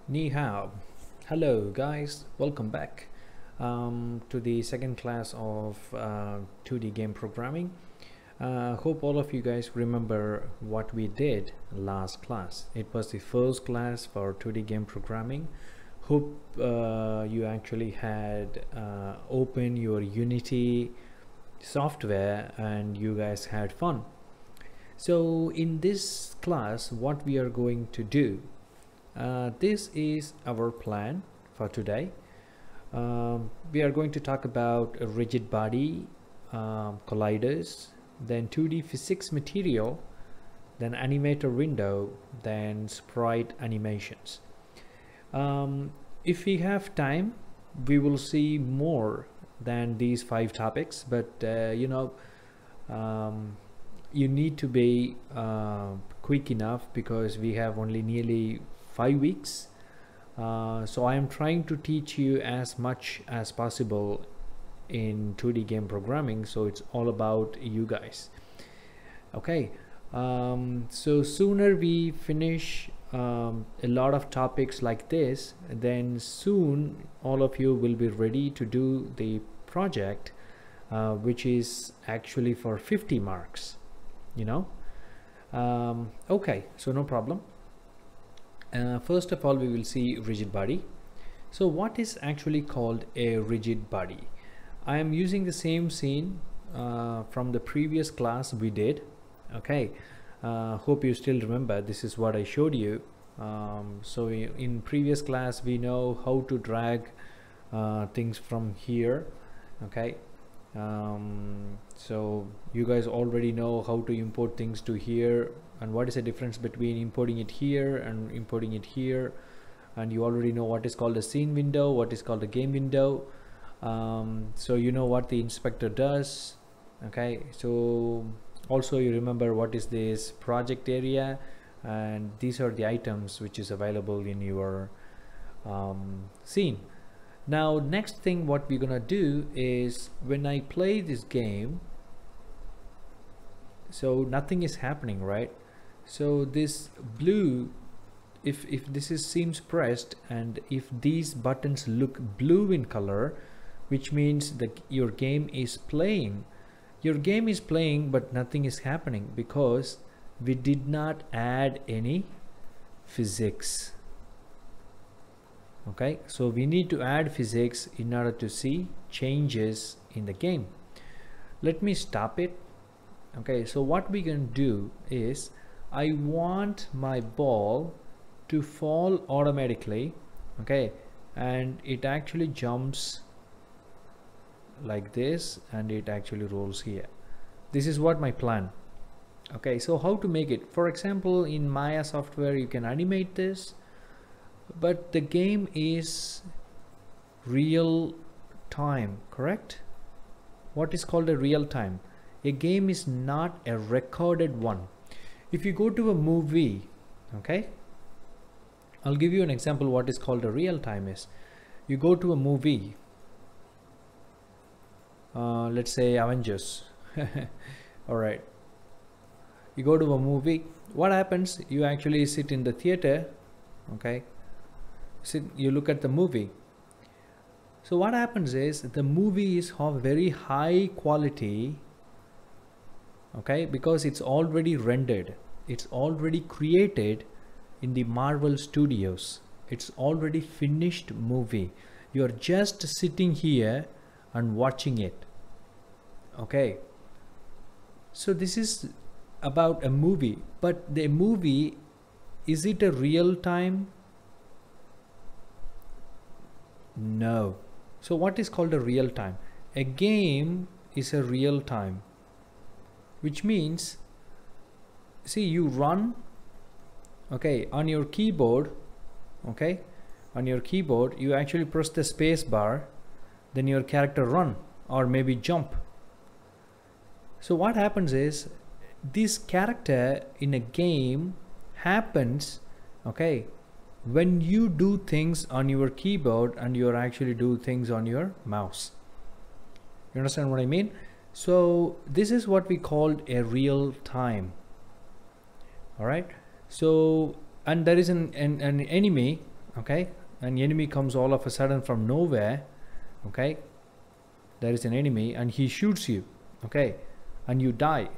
Ni hao. Hello guys, welcome back to the second class of 2D game programming. Hope all of you guys remember what we did last class. It was the first class for 2D game programming. Hope you actually had opened your Unity software and you guys had fun. So in this class, what we are going to do, this is our plan for today. We are going to talk about a rigid body, colliders, then 2D physics material, then animator window, then sprite animations. If we have time, we will see more than these 5 topics, but you need to be quick enough because we have only nearly 5 weeks. So I am trying to teach you as much as possible in 2D game programming, so it's all about you guys. Okay, so sooner we finish a lot of topics like this, then soon all of you will be ready to do the project, which is actually for 50 marks, you know. Okay, so no problem. First of all, we will see rigid body. So what is actually called a rigid body? I am using the same scene from the previous class we did. Okay, hope you still remember. This is what I showed you. So in previous class we know how to drag things from here. Okay, so you guys already know how to import things to here and what is the difference between importing it here and importing it here, and you already know what is called a scene window, what is called a game window. So you know what the inspector does. Okay, so also you remember what is this project area, and these are the items which is available in your scene. Now next thing what we're gonna do is, when I play this game, so nothing is happening, right? So this blue, if this is seems pressed, and if these buttons look blue in color, which means that your game is playing. Your game is playing, but nothing is happening because we did not add any physics. Okay, so we need to add physics in order to see changes in the game. Let me stop it. Okay, so what we can do is, I want my ball to fall automatically. Okay, and it actually jumps like this and it actually rolls here. This is what my plan. Okay, so how to make it? For example, in Maya software you can animate this, but the game is real time, correct? What is called a real time? A game is not a recorded one. If you go to a movie, okay, I'll give you an example what is called a real time is. You go to a movie, let's say Avengers. All right, you go to a movie. What happens? You actually sit in the theater. Okay, you look at the movie. So what happens is, the movie is of very high quality. Okay, because it's already rendered, it's already created in the Marvel Studios. It's already finished movie. You're just sitting here and watching it. Okay, so this is about a movie, but the movie, is it a real time? No. So what is called a real time? A game is a real time, which means, see, you run, okay, on your keyboard. Okay, on your keyboard you actually press the space bar, then your character run or maybe jump. So what happens is, this character in a game happens, okay, when you do things on your keyboard and you actually do things on your mouse. You understand what I mean? So this is what we called a real time. All right, so, and there is an enemy okay, an enemy comes all of a sudden from nowhere, okay, there is an enemy and he shoots you, okay, and you die.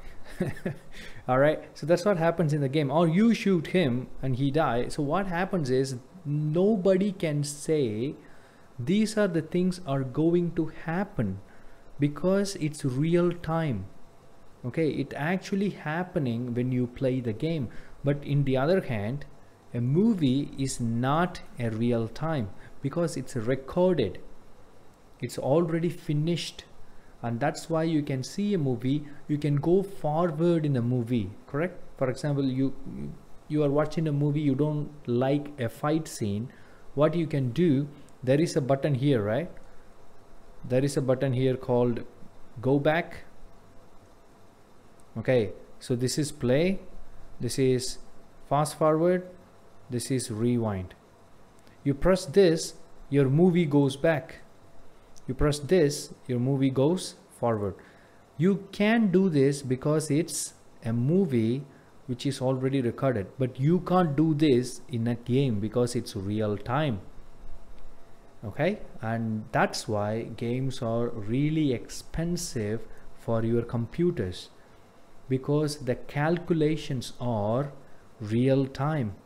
All right, so that's what happens in the game. Or you shoot him and he dies. So what happens is nobody can say these are the things are going to happen because it's real time. Okay, it actually happening when you play the game. But in the other hand, a movie is not a real time because it's recorded, it's already finished. And that's why you can see a movie, you can go forward in a movie, correct? For example, you are watching a movie, you don't like a fight scene, what you can do, there is a button here, right? There is a button here called go back. Okay, so this is play, this is fast forward, this is rewind. You press this, your movie goes back. You press this, your movie goes forward. You can do this because it's a movie which is already recorded, but you can't do this in a game because it's real time. Okay, and that's why games are really expensive for your computers, because the calculations are real time.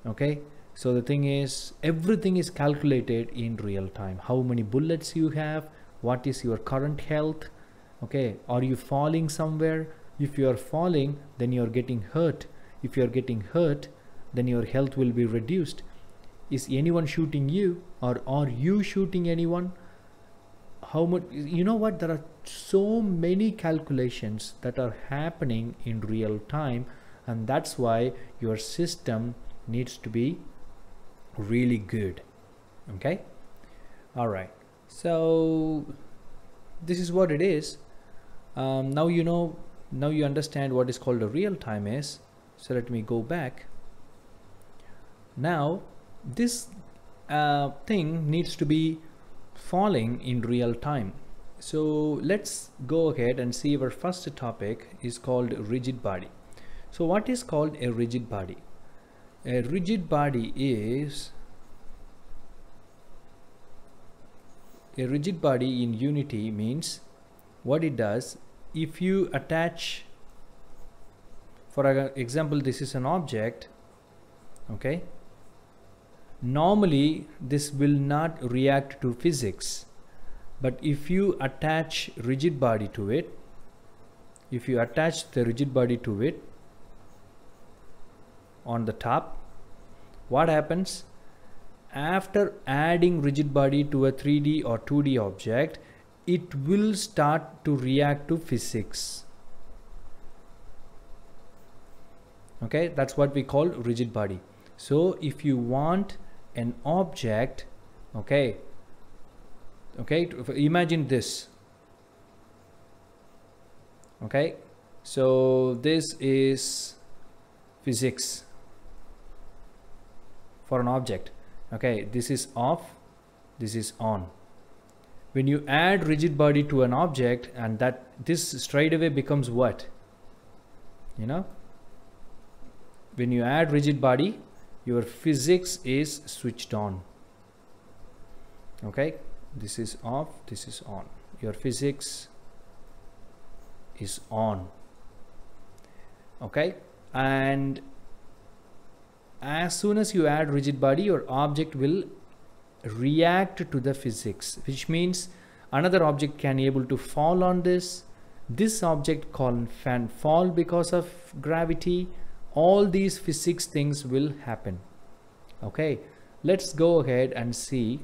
Okay, so the thing is, everything is calculated in real time. How many bullets you have, what is your current health, okay, are you falling somewhere? If you are falling, then you are getting hurt. If you are getting hurt, then your health will be reduced. Is anyone shooting you, or are you shooting anyone? How much, you know what, there are so many calculations that are happening in real time, and that's why your system needs to be really good. Okay, all right, so this is what it is. Now you know, now you understand what is called a real time is. So let me go back. Now this thing needs to be falling in real time. So let's go ahead and see. Our first topic is called rigid body. So what is called a rigid body? A rigid body is in Unity means what it does, if you attach, for example, this is an object, okay, normally this will not react to physics, but if you attach rigid body to it, if you attach the rigid body to it on the top, what happens? After adding rigid body to a 3D or 2D object, it will start to react to physics. Okay, that's what we call rigid body. So if you want an object, okay, imagine this. Okay, so this is physics for an object. Okay, this is off, this is on. When you add rigid body to an object, and that this straight away becomes what? You know, when you add rigid body, your physics is switched on. Okay, this is off, this is on. Your physics is on. Okay, and as soon as you add rigid body, your object will react to the physics, which means another object can able to fall on this object can fall because of gravity. All these physics things will happen. Okay, let's go ahead and see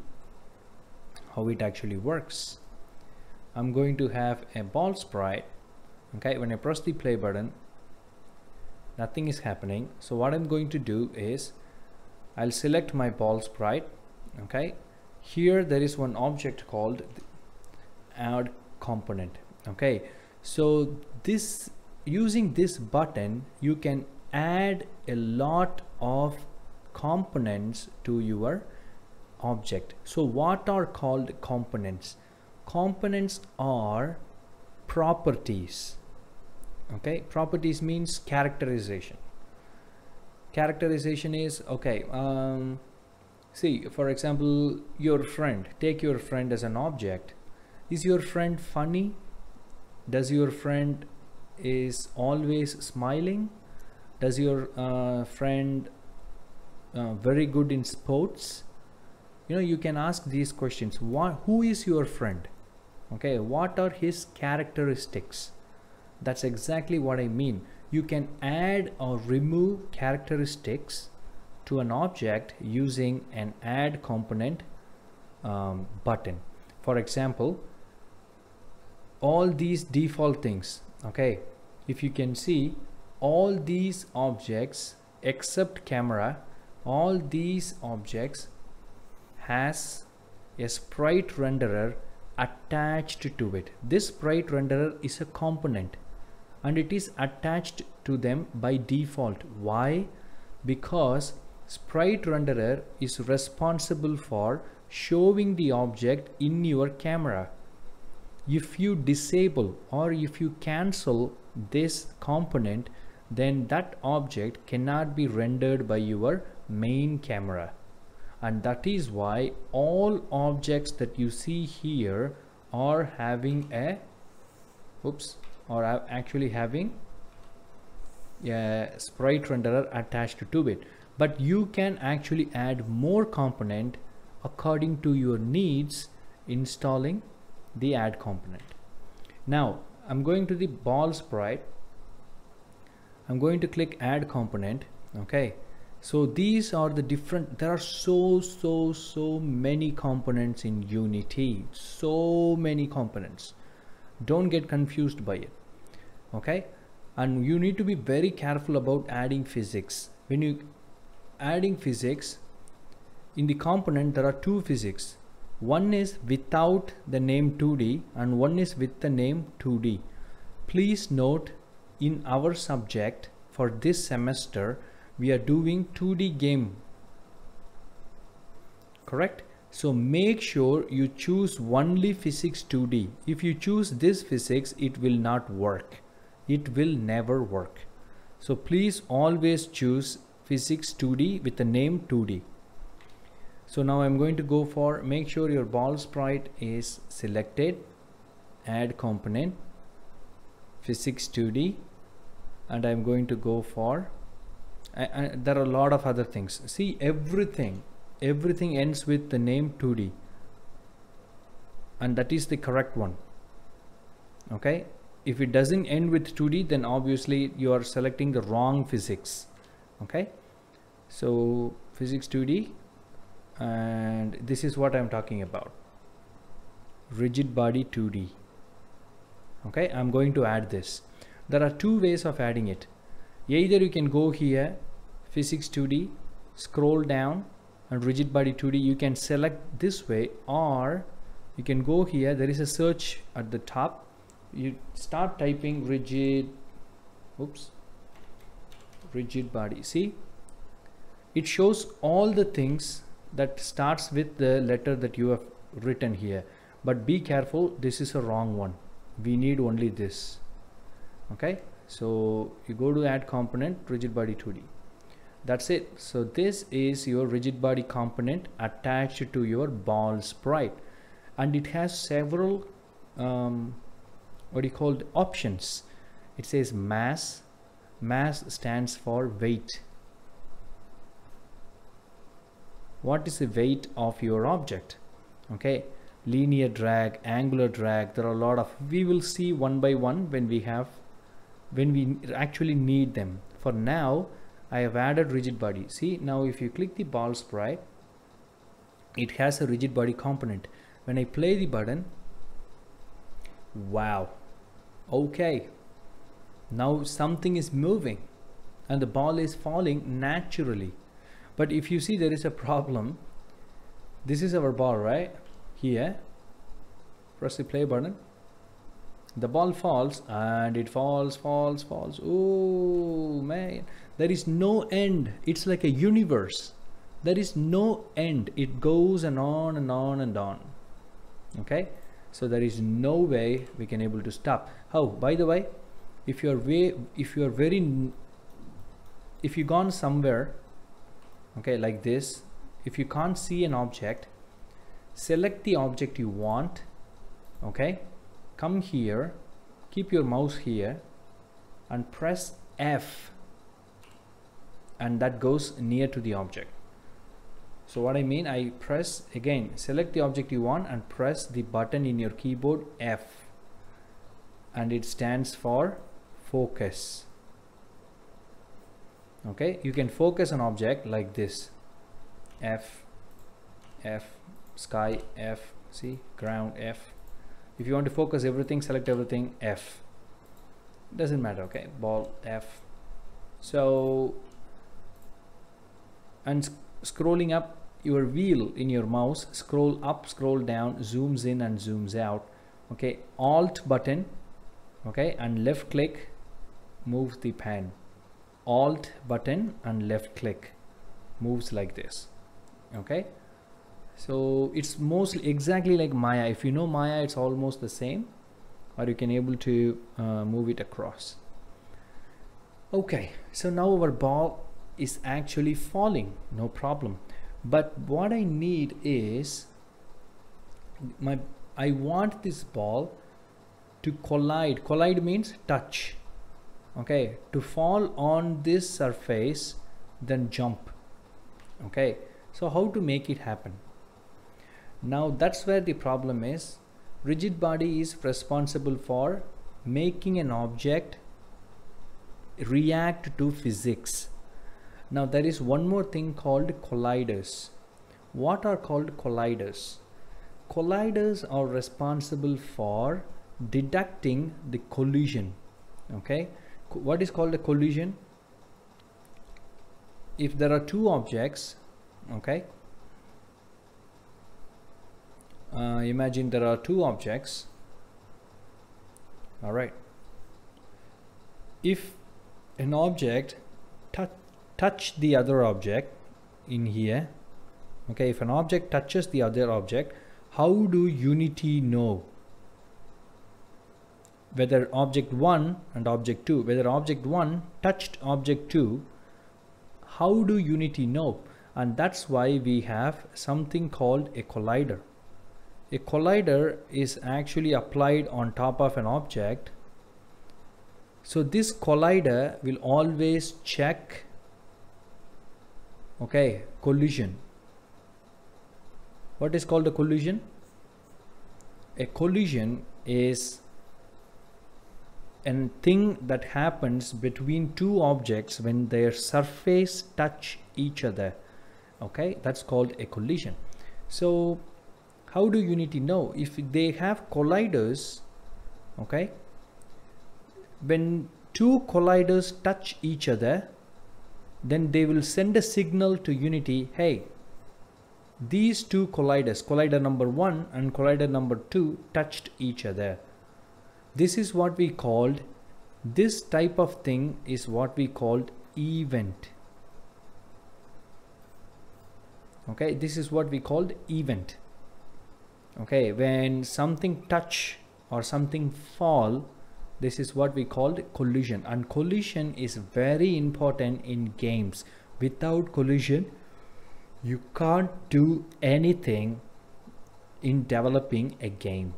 how it actually works. I'm going to have a ball sprite. Okay, when I press the play button, nothing is happening. So what I'm going to do is I'll select my ball sprite. Okay, here there is one object called add component. Okay, so this, using this button, you can add a lot of components to your object. So what are called components? Components are properties. Okay, properties means characterization. Characterization is, okay, See, for example, your friend, take your friend as an object. Is your friend funny? Does your friend is always smiling? Does your friend very good in sports? You know, you can ask these questions. Who is your friend? Okay, what are his characteristics? That's exactly what I mean. You can add or remove characteristics to an object using an add component button. For example, all these default things, okay, if you can see, all these objects except camera, all these objects has a sprite renderer attached to it. This sprite renderer is a component and it is attached to them by default. Why? Because sprite renderer is responsible for showing the object in your camera. If you disable or if you cancel this component, then that object cannot be rendered by your main camera. And that is why all objects that you see here are having a actually having a sprite renderer attached to it. But you can actually add more component according to your needs, installing the add component. Now I'm going to the ball sprite. I'm going to click add component. Okay, so these are the different, there are so many components in Unity, so many components. Don't get confused by it. Okay, and you need to be very careful about adding physics. When you adding physics in the component, there are two physics. One is without the name 2D and one is with the name 2D. Please note, in our subject for this semester we are doing 2DGame, correct? So make sure you choose only physics 2D. If you choose this physics, it will not work. It will never work. So please always choose physics 2D with the name 2D. So now I'm going to go for, make sure your ball sprite is selected, add component, physics 2D, and I'm going to go for, there are a lot of other things. See, everything ends with the name 2D, and that is the correct one. Okay, if it doesn't end with 2D, then obviously you are selecting the wrong physics. Okay, so physics 2D, and this is what I'm talking about, rigid body 2D. Okay, I'm going to add this. There are two ways of adding it. Either you can go here, physics 2D, scroll down, and rigid body 2D, you can select this way, or you can go here, there is a search at the top, you start typing rigid body. See, it shows all the things that starts with the letter that you have written here, but be careful, this is a wrong one. We need only this. Okay, so you go to add component, rigid body 2D. That's it. So this is your rigid body component attached to your ball sprite, and it has several options. It says mass. Mass stands for weight. What is the weight of your object? Okay, linear drag, angular drag, there are a lot of, we will see one by one when we actually need them. For now I have added rigid body. See, now if you click the ball sprite, it has a rigid body component. When I play the button, wow, okay, now something is moving and the ball is falling naturally. But if you see, there is a problem. This is our ball right here. Press the play button. The ball falls and it falls. Oh man, there is no end. It's like a universe. There is no end. It goes and on and on and on. Okay, so there is no way we can able to stop. Oh, by the way, if you gone somewhere, okay, like this, if you can't see an object, select the object you want. Okay, come here, keep your mouse here and press F, and that goes near to the object. So what I mean, I press again, select the object you want and press the button in your keyboard F, and it stands for focus. Okay, you can focus an object like this, F, F, sky, F, see, ground, F. If you want to focus everything, select everything, F. Doesn't matter. Okay, ball, F. So, and scrolling up your wheel in your mouse, scroll up, scroll down, zooms in and zooms out. Okay, Alt button, okay, and left click moves the pen. Alt button and left click moves like this. Okay, so it's mostly exactly like Maya. If you know Maya, it's almost the same, or you can able to move it across. Okay, so now our ball is actually falling, no problem. But what I need is I want this ball to collide. Collide means touch. Okay, to fall on this surface, then jump. Okay, so how to make it happen? Now that's where the problem is. Rigid body is responsible for making an object react to physics. Now there is one more thing called colliders. What are called colliders? Colliders are responsible for detecting the collision. Okay, what is called a collision? If there are two objects, okay, imagine there are two objects. All right, if an object touch the other object in here, okay, if an object touches the other object, how do Unity know whether object 1 and object 2, whether object 1 touched object 2? How do Unity know? And that's why we have something called a collider. A collider is actually applied on top of an object. So this collider will always check, okay, collision. What is called a collision? A collision is a thing that happens between two objects when their surface touch each other. Okay, that's called a collision. So how do Unity know? If they have colliders, okay, when two colliders touch each other, then they will send a signal to Unity, hey, these two colliders, collider number 1 and collider number 2 touched each other. This is what we called, this type of thing is what we called event. Okay, this is what we called event. Okay, when something touch or something fall, this is what we called collision. And collision is very important in games. Without collision, you can't do anything in developing a game.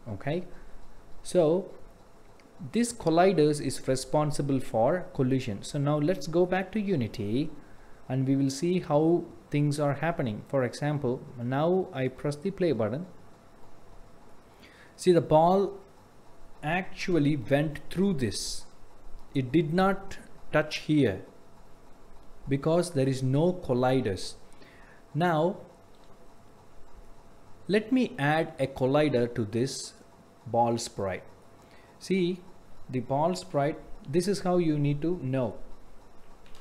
Okay, so this colliders is responsible for collision. So now let's go back to Unity and we will see how things are happening. For example, now I press the play button. See, the ball actually went through this. It did not touch here because there is no colliders. Now let me add a collider to this ball sprite. See, the ball sprite, this is how you need to know.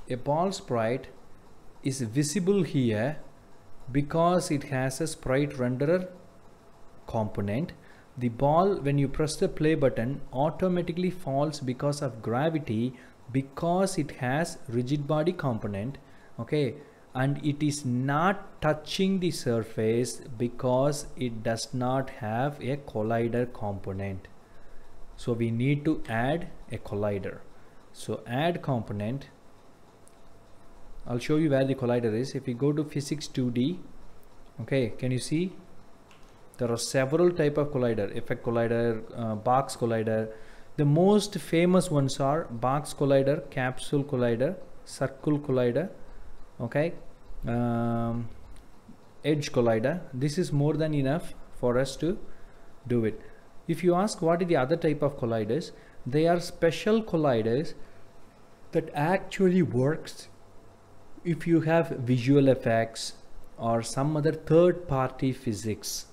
A ball sprite is visible here because it has a sprite renderer component. The ball, when you press the play button, automatically falls because of gravity, because it has rigid body component. Okay, and it is not touching the surface because it does not have a collider component. So we need to add a collider. So add component, I'll show you where the collider is. If we go to physics 2D, okay, can you see there are several type of collider? Effect collider, box collider. The most famous ones are box collider, capsule collider, circle collider, okay, edge collider. This is more than enough for us to do it. If you ask what are the other type of colliders, they are special colliders that actually works if you have visual effects or some other third-party physics,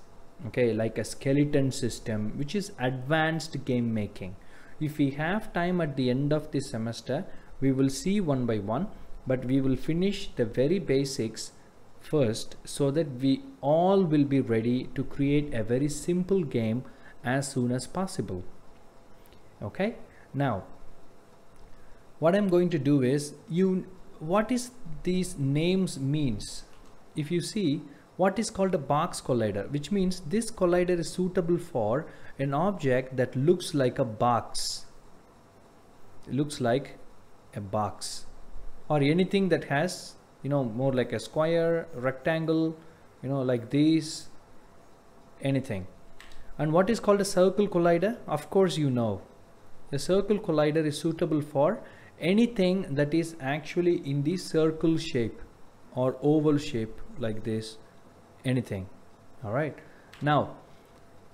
okay, like a skeleton system, which is advanced game making. If we have time at the end of this semester, we will see one by one, but we will finish the very basics first so that we all will be ready to create a very simple game as soon as possible. Okay, now what I'm going to do is, what is these names means? If you see, what is called a box collider, which means this collider is suitable for an object that looks like a box. It looks like a box, or anything that has, you know, more like a square, rectangle, you know, like this, anything. And what is called a circle collider? Of course you know. A circle collider is suitable for anything that is actually in the circle shape or oval shape, like this, anything. All right, now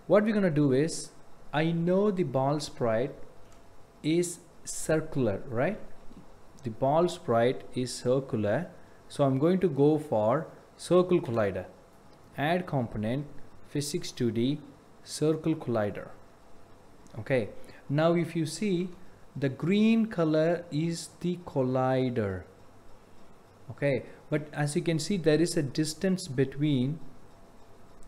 what we're gonna do is, I know the ball sprite is circular, right? The ball sprite is circular, so I'm going to go for circle collider. Add component, physics 2D, circle collider. Okay, now if you see, the green color is the collider. Okay, but as you can see, there is a distance between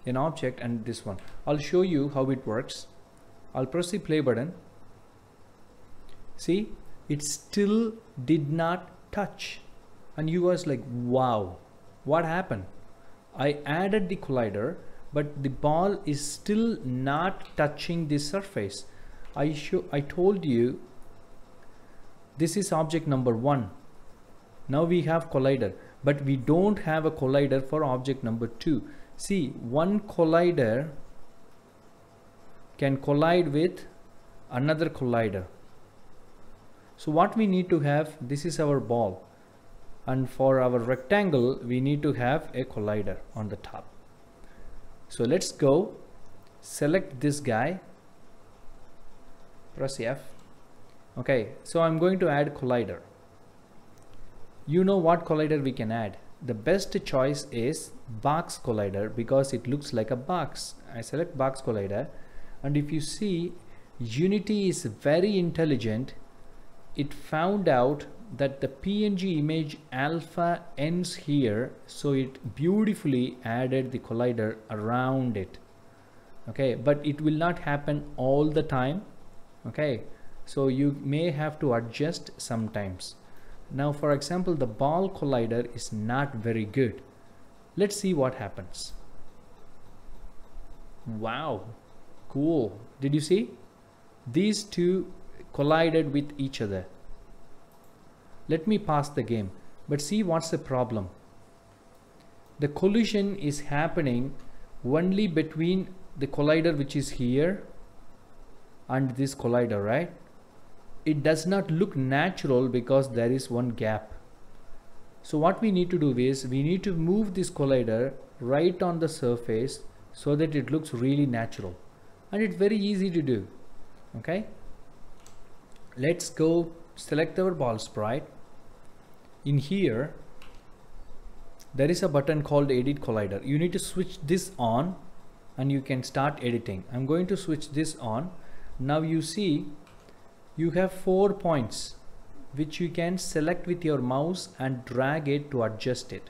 an object and this one. I'll show you how it works. I'll press the play button. See, it still did not touch, and you was like, wow, what happened? I added the collider, but the ball is still not touching the surface. I told you this is object number 1. Now we have collider, but we don't have a collider for object number 2. See, one collider can collide with another collider. So what we need to have, this is our ball, and for our rectangle we need to have a collider on the top. So let's go select this guy, press F. Okay, so I'm going to add collider. You know what collider we can add? The best choice is box collider because it looks like a box. I select box collider, and if you see, Unity is very intelligent. It found out that the PNG image alpha ends here, so it beautifully added the collider around it. Okay, but it will not happen all the time. Okay, so you may have to adjust sometimes. Now for example, the ball collider is not very good. Let's see what happens. Wow, cool. Did you see? These two collided with each other. Let me pause the game, but see what's the problem. The collision is happening only between the collider which is here and this collider, right? It does not look natural because there is one gap. So what we need to do is, we need to move this collider right on the surface so that it looks really natural, and it's very easy to do. Okay, let's go select our ball sprite. In here there is a button called edit collider. You need to switch this on and you can start editing. I'm going to switch this on. Now you see, you have 4 points which you can select with your mouse and drag it to adjust it.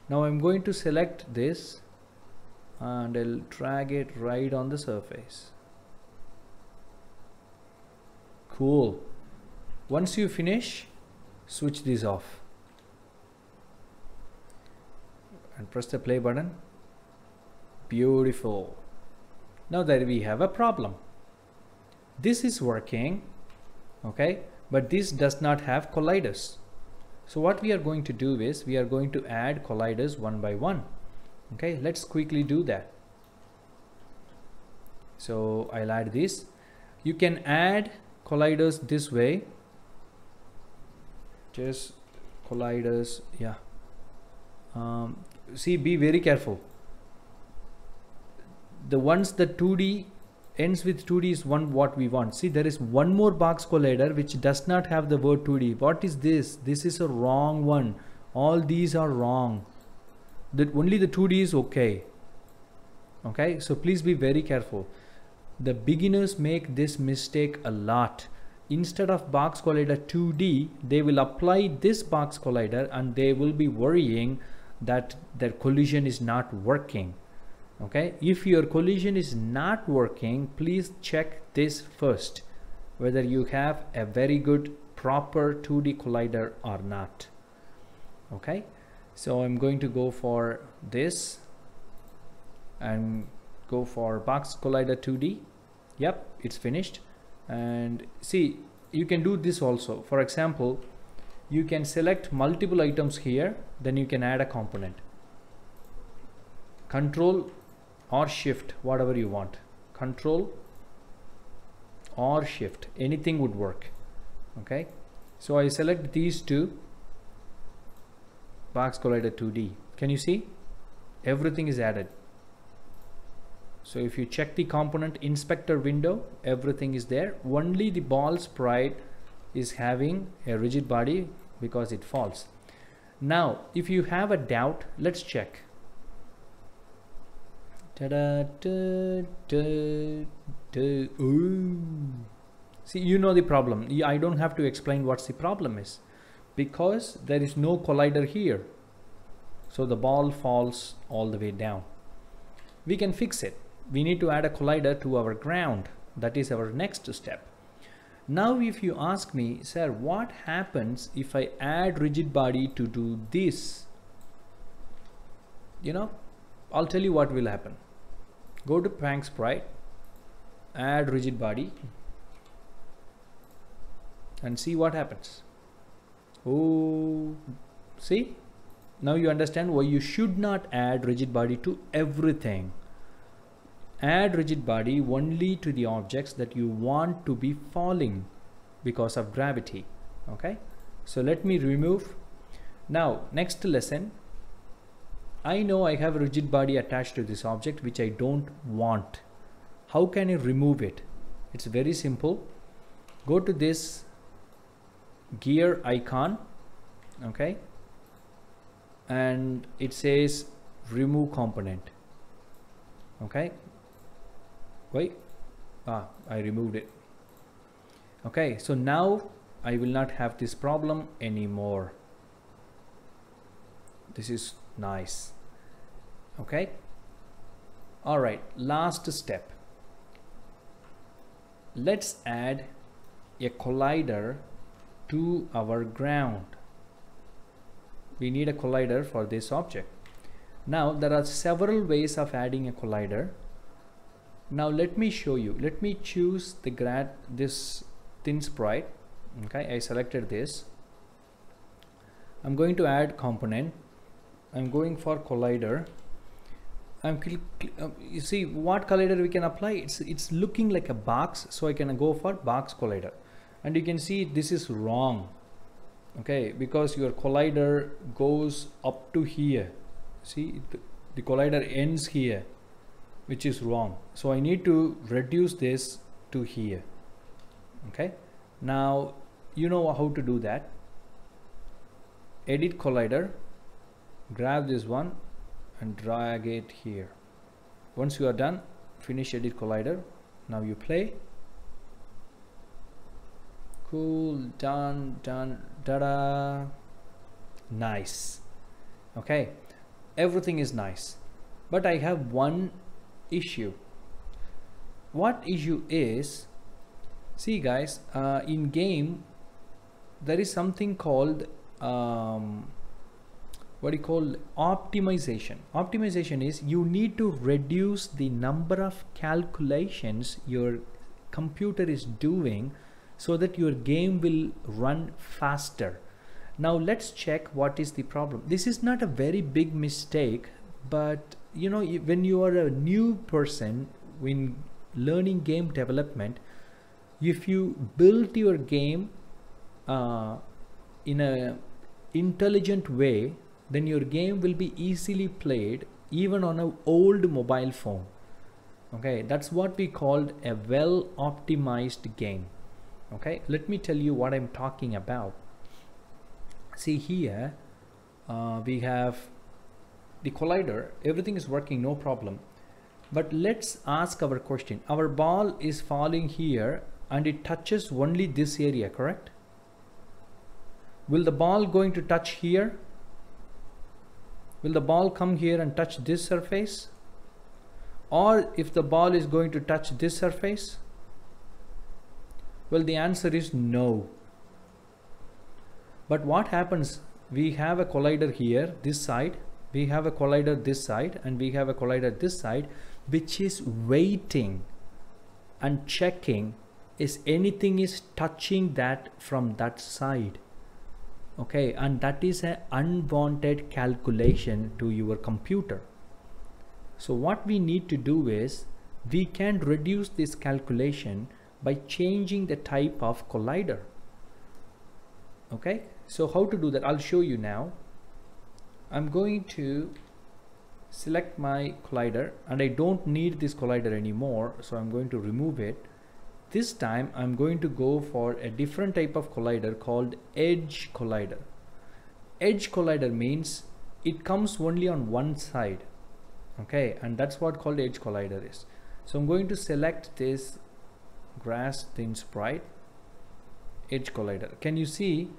Now I'm going to select this and I'll drag it right on the surface. Cool. Once you finish, switch this off and press the play button. Beautiful. Now there we have a problem. This is working, okay, but this does not have colliders. So what we are going to do is we are going to add colliders one by one. Okay, let's quickly do that. So I'll add this. You can add colliders this way. Just colliders, yeah. See, be very careful. The ones that 2D ends with 2D is what we want. See, there is one more box collider which does not have the word 2D. What is this? This is a wrong one. All these are wrong. Only the 2D is okay. Okay, so please be very careful. The beginners make this mistake a lot. Instead of box collider 2D, they will apply this box collider and they will be worrying that their collision is not working. Okay, if your collision is not working, please check this first, whether you have a very good proper 2D collider or not. Okay, so I'm going to go for this and go for box collider 2D. Yep, it's finished. And see, you can do this also. For example, you can select multiple items here, then you can add a component. Control or shift, whatever you want. Control or shift, anything would work. Okay, so I select these two, box collider 2D. Can you see? Everything is added. So if you check the component inspector window, everything is there. Only the ball sprite is having a rigid body because it falls. Now, if you have a doubt, let's check. Ta-da, da, da, da. Ooh. See, you know the problem. I don't have to explain what the problem is, because there is no collider here. So the ball falls all the way down. We can fix it. We need to add a collider to our ground. That is our next step. Now if you ask me, sir, what happens if I add rigid body to do this? You know, I'll tell you what will happen. Go to Prank Sprite, add rigid body, and see what happens. Oh, see? Now you understand why you should not add rigid body to everything. Add rigid body only to the objects that you want to be falling because of gravity. Okay, so let me remove. Now next lesson, I know I have a rigid body attached to this object which I don't want. How can I remove it? It's very simple. Go to this gear icon, okay, and it says remove component. Okay, wait, I removed it. Okay, so now I will not have this problem anymore. This is nice. Okay, all right, last step. Let's add a collider to our ground. We need a collider for this object. Now there are several ways of adding a collider. Now let me show you. Let me choose this thin sprite. Okay, I selected this. I'm going to add component. I'm going for collider. You see what collider we can apply? It's looking like a box, so I can go for box collider. And you can see this is wrong. Okay, because your collider goes up to here. See, the collider ends here, which is wrong. So I need to reduce this to here. Okay, now you know how to do that. Edit collider, grab this one and drag it here. Once you are done, finish edit collider. Now you play. Cool, done, ta-da. Nice. Okay, everything is nice, but I have one issue. What issue is, see guys, in game there is something called what do you call optimization. Optimization is you need to reduce the number of calculations your computer is doing so that your game will run faster. Now let's check what is the problem. This is not a very big mistake, but you know, when you are a new person when learning game development, if you build your game in a intelligent way, then your game will be easily played even on an old mobile phone. Okay, that's what we called a well optimized game. Okay, let me tell you what I'm talking about. See here, we have the collider, everything is working, no problem. But let's ask our question. Our ball is falling here and it touches only this area, correct? Will the ball going to touch here? Will the ball come here and touch this surface? Or if the ball is going to touch this surface? Well, the answer is no. But what happens? We have a collider here, this side. We have a collider this side, and we have a collider this side, which is waiting and checking if anything is touching that from that side. Okay, and that is an unwanted calculation to your computer. So what we need to do is we can reduce this calculation by changing the type of collider. Okay, so how to do that? I'll show you now. I'm going to select my collider and I don't need this collider anymore, so I'm going to remove it. This time I'm going to go for a different type of collider called edge collider. Edge collider means it comes only on one side. Okay, and that's what called edge collider is. So I'm going to select this grass thin sprite, edge collider. Can you see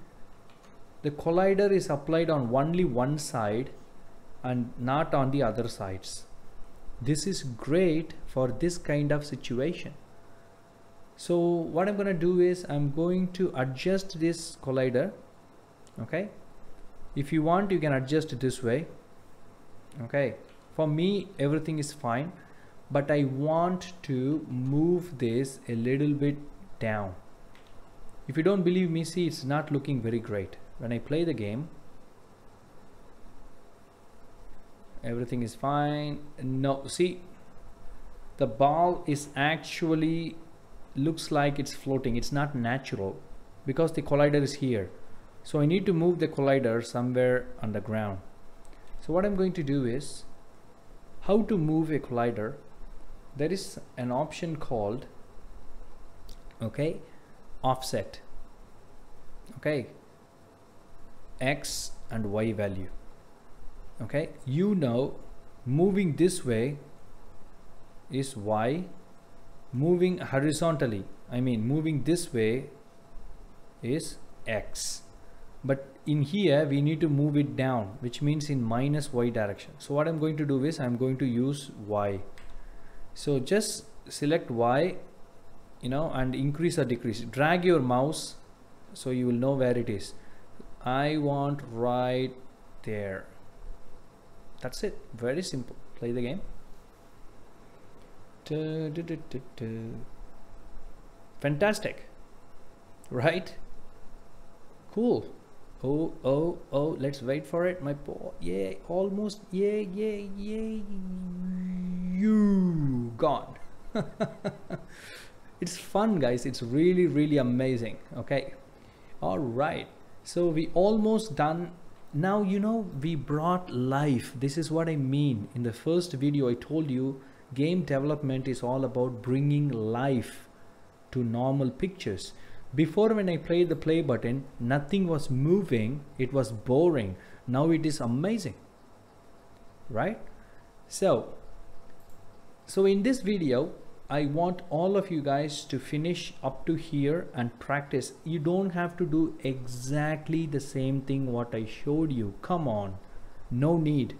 the collider is applied on only one side and not on the other sides? This is great for this kind of situation. So what I'm going to do is I'm going to adjust this collider. Okay, if you want you can adjust it this way. Okay, for me everything is fine, but I want to move this a little bit down. If you don't believe me, see, it's not looking very great. When I play the game, everything is fine. No, see, the ball is actually looks like it's floating. It's not natural because the collider is here. So I need to move the collider somewhere on the ground. So what I'm going to do is, how to move a collider, there is an option called, okay, offset. Okay, X and Y value. Okay, you know, moving this way is Y, moving horizontally, I mean moving this way is X, but in here we need to move it down, which means in minus Y direction. So what I'm going to do is I'm going to use Y. So just select Y, you know, and increase or decrease. Drag your mouse so you will know where it is. I want right there. That's it. Very simple. Play the game. Fantastic, right? Cool. Oh, let's wait for it. My boy, yay, almost, yay, you gone. It's fun, guys. It's really amazing. Okay, all right, so we almost done. Now, you know, we brought life. This is what I mean. In the first video I told you game development is all about bringing life to normal pictures. Before, when I played the play button, nothing was moving, it was boring. Now it is amazing, right? So in this video I want all of you guys to finish up to here and practice. You don't have to do exactly the same thing what I showed you. Come on, no need.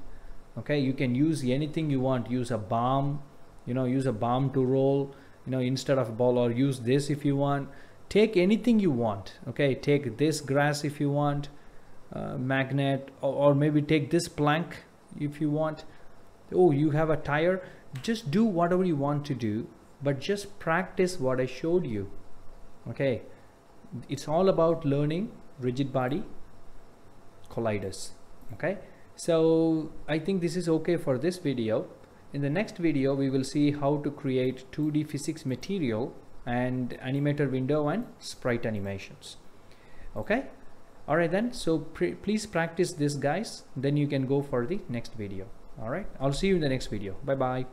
Okay, you can use anything you want. Use a bomb, you know, use a bomb to roll, you know, instead of a ball, or use this if you want. Take anything you want. Okay, take this grass if you want, magnet, or maybe take this plank if you want. Oh, you have a tire. Just do whatever you want to do, but just practice what I showed you. Okay, it's all about learning rigid body, colliders. Okay, so I think this is okay for this video. In the next video we will see how to create 2D physics material and animator window and sprite animations. Okay, all right then, so please practice this guys, then you can go for the next video. All right, I'll see you in the next video. Bye bye.